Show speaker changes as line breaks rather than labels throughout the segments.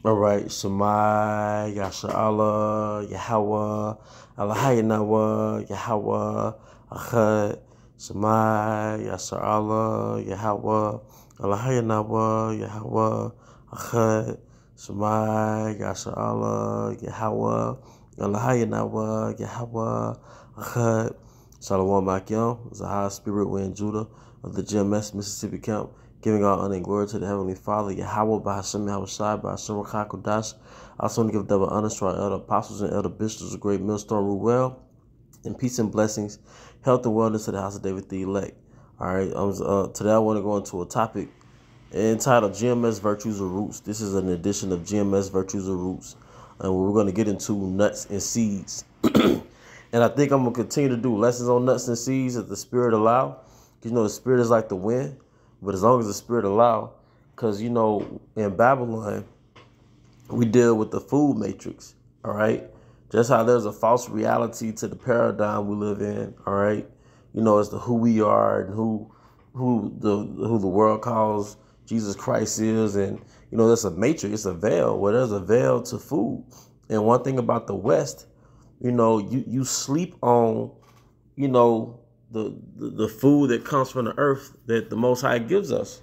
All right, Shemai, Yasha Allah, Yahweh, Allahayanawa, Yahweh, Achad, Shemai, Yasha Allah, Yahweh, Allahayanawa, Yahweh, Achad, Shemai, Yasha Allah, Yahweh, Allahayanawa, Yahweh, Achad. Shalom Akim, Zahar Spirit Wind Judah of the GMS Mississippi Camp, giving all honor and glory to the Heavenly Father, Yahweh, by Hashem Yahushai, by Hashem Rakakodash. I also want to give double honor to our elder apostles and elder bishops of Great Millstone Ruel, and peace and blessings, health and wellness to the house of David the elect. All right, today I want to go into a topic entitled GMS Virtues or Roots. This is an edition of GMS Virtues or Roots, and we're going to get into nuts and seeds. And I think I'm going to continue to do lessons on nuts and seeds if the Spirit allow. Because, the Spirit is like the wind. But as long as the Spirit allow, because, in Babylon, we deal with the food matrix, all right? Just how there's a false reality to the paradigm we live in, all right? It's the who we are and who the world calls Jesus Christ is. And, there's a matrix, it's a veil. Well, there's a veil to food. And one thing about the West, you sleep on, the food that comes from the earth that the Most High gives us.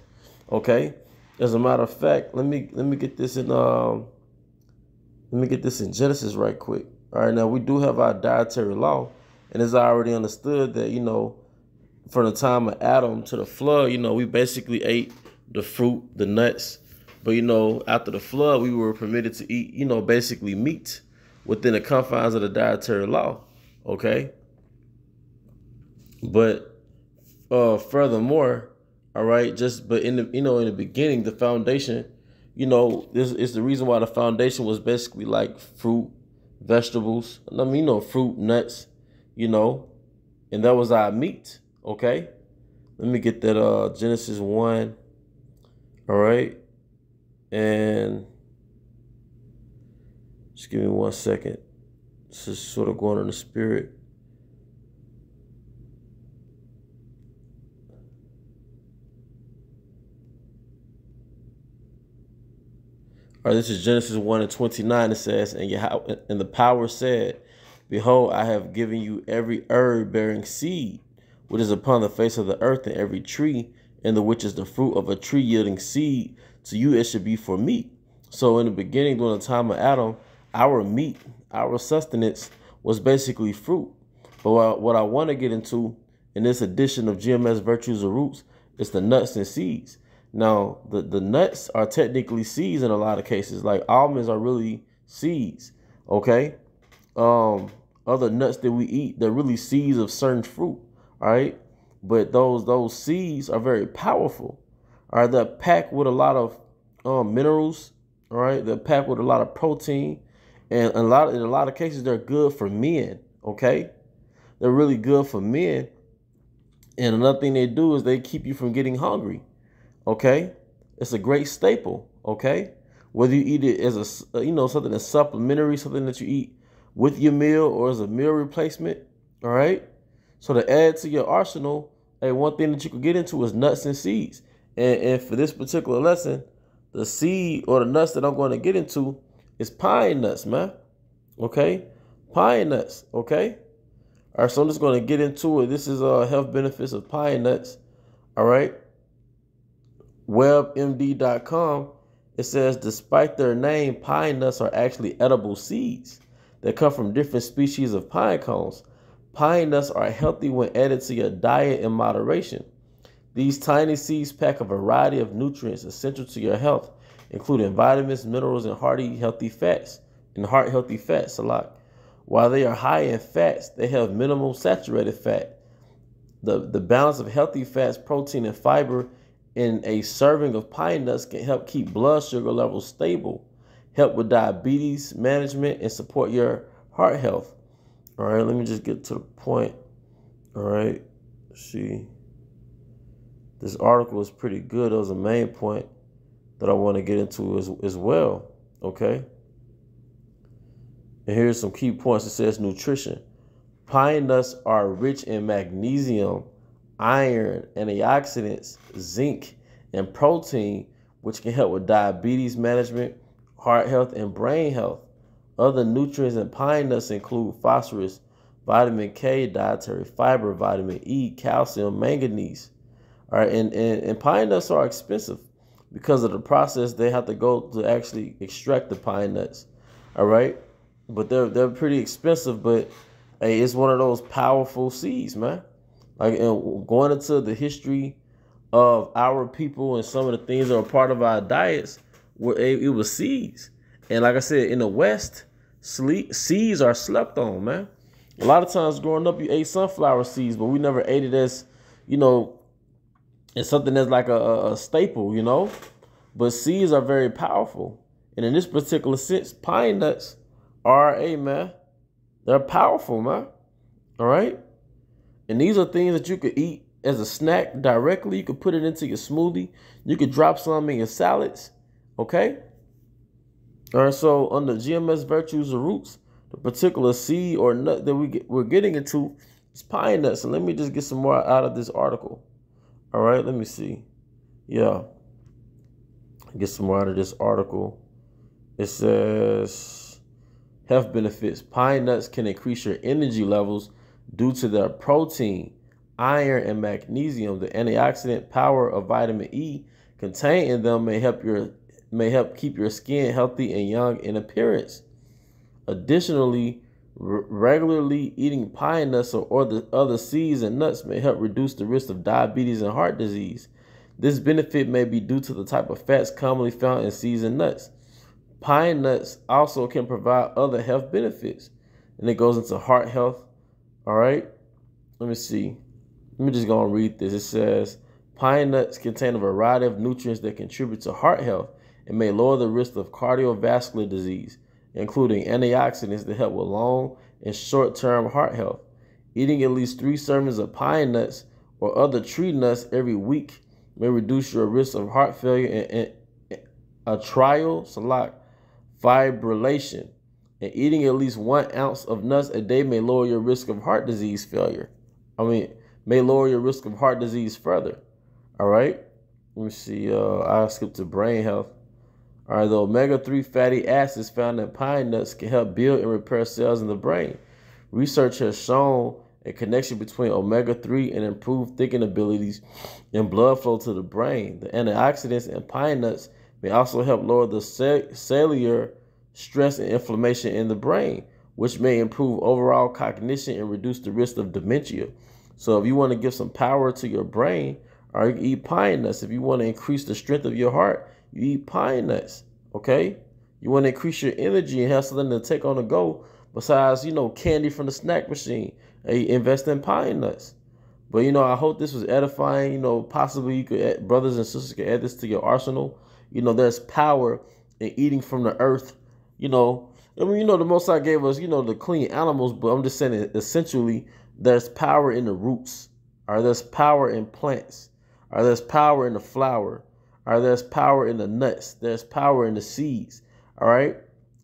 Okay. As a matter of fact, let me get this in Genesis right quick. All right, now we do have our dietary law, and it's already understood that from the time of Adam to the flood, we basically ate the fruit, the nuts, but after the flood, we were permitted to eat, basically meat within the confines of the dietary law, okay? But furthermore, all right, but in the in the beginning, the foundation, this is the reason why the foundation was basically like fruit, vegetables, fruit, nuts, and that was our meat, okay? Let me get that Genesis 1, all right? And just give me 1 second. This is sort of going on the spirit. All right, this is Genesis 1:29. It says, and the power said, behold, I have given you every herb bearing seed, which is upon the face of the earth, and every tree, and the which is the fruit of a tree yielding seed. To you it should be for meat. So in the beginning, during the time of Adam, our meat, our sustenance was basically fruit. But what I want to get into in this edition of GMS Virtues or Roots is the nuts and seeds. Now, the nuts are technically seeds in a lot of cases. Like almonds are really seeds, okay? Other nuts that we eat, they're really seeds of certain fruit, all right? But those seeds are very powerful, all right? They're packed with a lot of minerals, all right? They're packed with a lot of protein. And in a lot of cases, they're good for men, okay? They're really good for men. And another thing they do is they keep you from getting hungry, okay? It's a great staple, okay? Whether you eat it as something that's supplementary, something that you eat with your meal or as a meal replacement, all right? So to add to your arsenal, one thing that you could get into is nuts and seeds. And for this particular lesson, the seed or the nuts that I'm going to get into is pine nuts, man. Okay? Pine nuts, okay? All right, so I'm just going to get into it. This is health benefits of pine nuts, all right? WebMD.com, it says, despite their name, pine nuts are actually edible seeds that come from different species of pine cones. Pine nuts are healthy when added to your diet in moderation. These tiny seeds pack a variety of nutrients essential to your health, including vitamins, minerals, and heart healthy fats a lot. While they are high in fats, they have minimal saturated fat. The balance of healthy fats, protein, and fiber in a serving of pine nuts can help keep blood sugar levels stable, help with diabetes management, and support your heart health. All right, let me just get to the point. All right, let's see. This article is pretty good. It was a main point that I want to get into as well, okay? And here's some key points. It says nutrition. Pine nuts are rich in magnesium, iron, antioxidants, zinc, and protein, which can help with diabetes management, heart health, and brain health. Other nutrients in pine nuts include phosphorus, vitamin K, dietary fiber, vitamin E, calcium, manganese. All right, and pine nuts are expensive because of the process they have to go to actually extract the pine nuts. All right, but they're pretty expensive. But hey, it's one of those powerful seeds, man. Like, and going into the history of our people and some of the things that are part of our diets, it was seeds. And like I said, in the West, seeds are slept on, man. A lot of times growing up, you ate sunflower seeds, but we never ate it as, you know, it's something that's like a staple, you know. But seeds are very powerful. And in this particular sense, pine nuts are, man, they're powerful, man. All right. And these are things that you could eat as a snack directly. You could put it into your smoothie. You could drop some in your salads. Okay. All right. So under GMS Virtues of Roots, the particular seed or nut that we're getting into is pine nuts. And let me just get some more out of this article. All right. Let me see. Yeah. Get some more out of this article. It says health benefits. Pine nuts can increase your energy levels due to their protein, iron, and magnesium. The antioxidant power of vitamin E contained in them may help keep your skin healthy and young in appearance. Additionally, regularly eating pine nuts or the other seeds and nuts may help reduce the risk of diabetes and heart disease. This benefit may be due to the type of fats commonly found in seeds and nuts. Pine nuts also can provide other health benefits, and it goes into heart health. All right, let me see. Let me just go and read this. It says, pine nuts contain a variety of nutrients that contribute to heart health and may lower the risk of cardiovascular disease, including antioxidants that help with long and short-term heart health. Eating at least 3 servings of pine nuts or other tree nuts every week may reduce your risk of heart failure and atrial fibrillation. And eating at least 1 ounce of nuts a day may lower your risk of heart disease may lower your risk of heart disease further. All right. Let me see. I'll skip to brain health. All right. The omega-3 fatty acids found in pine nuts can help build and repair cells in the brain. Research has shown a connection between omega-3 and improved thinking abilities and blood flow to the brain. The antioxidants in pine nuts may also help lower the cellular stress and inflammation in the brain, which may improve overall cognition and reduce the risk of dementia. So if you want to give some power to your brain, or you eat pine nuts. If you want to increase the strength of your heart, you eat pine nuts. Okay? You want to increase your energy and have something to take on the go besides, candy from the snack machine. Invest in pine nuts. But, I hope this was edifying. Possibly you could, brothers and sisters could add this to your arsenal. There's power in eating from the earth. The Most High gave us, the clean animals, but I'm just saying essentially there's power in the roots, or there's power in plants, or there's power in the flower, or there's power in the nuts, there's power in the seeds, all right?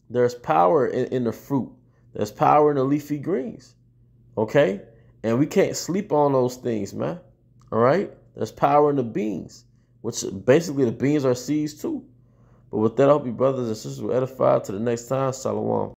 There's power in the fruit, there's power in the leafy greens, okay? And we can't sleep on those things, man, all right? There's power in the beans, which basically the beans are seeds too. But with that, I hope you brothers and sisters will edify. To the next time, Shalom.